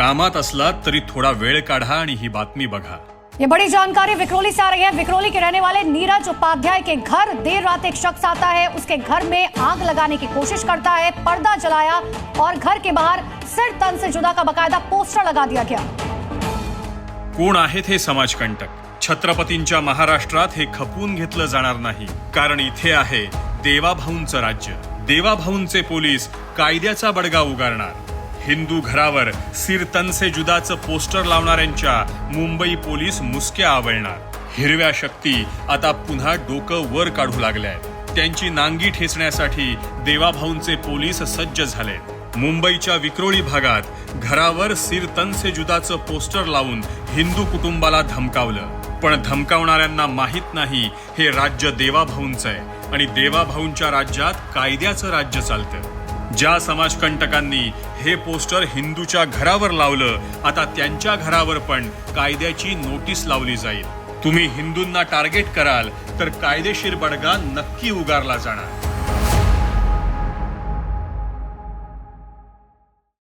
कामात असला तरी थोडा वेळ काढा आणि ही बातमी बघा। ये बड़ी जानकारी विक्रोली से आ रही है। विक्रोली के रहने वाले नीरज उपाध्याय के घर देर रात एक शख्स आता है, उसके घर में आग लगाने की कोशिश करता है, पर्दा जलाया और घर के बाहर सिर तन से जुदा का बकायदा पोस्टर लगा दिया गया। कोण आहेत हे समाजकंटक? छत्रपतींच्या महाराष्ट्रात हे खपवून घेतलं जाणार नाही, कारण इथे आहे देवाभाऊंचं राज्य। देवाभाऊंचे पोलीस कायद्याचा बडगा उगारणार। हिंदू घरावर सिर तन से जुदाचं पोस्टर लावणाऱ्यांच्या मुंबई पोलीस मुसक्या आवळणार। हिरव्या शक्ती आता पुन्हा डोकं वर काढू लागल्यात। त्यांची नांगी ठेचण्यासाठी देवाभाऊंचे पोलीस सज्ज झालेत। मुंबईच्या विक्रोळी भागात घरावर सिर तन से जुदाचं पोस्टर लावून हिंदू कुटुंबाला धमकावलं, पण धमकावणाऱ्यांना माहित नाही हे राज्य देवाभाऊंचं आहे आणि देवाभाऊंच्या राज्यात कायद्याचं राज्य चालतं। ज्या समाजकंटकांनी हे पोस्टर हिंदूच्या घरावर लावलं, आता त्यांच्या घरावर पण कायद्याची नोटीस लावली जाईल। तुम्ही हिंदूंना टार्गेट कराल तर कायदेशीर बडगा नक्की उगारला जाणार।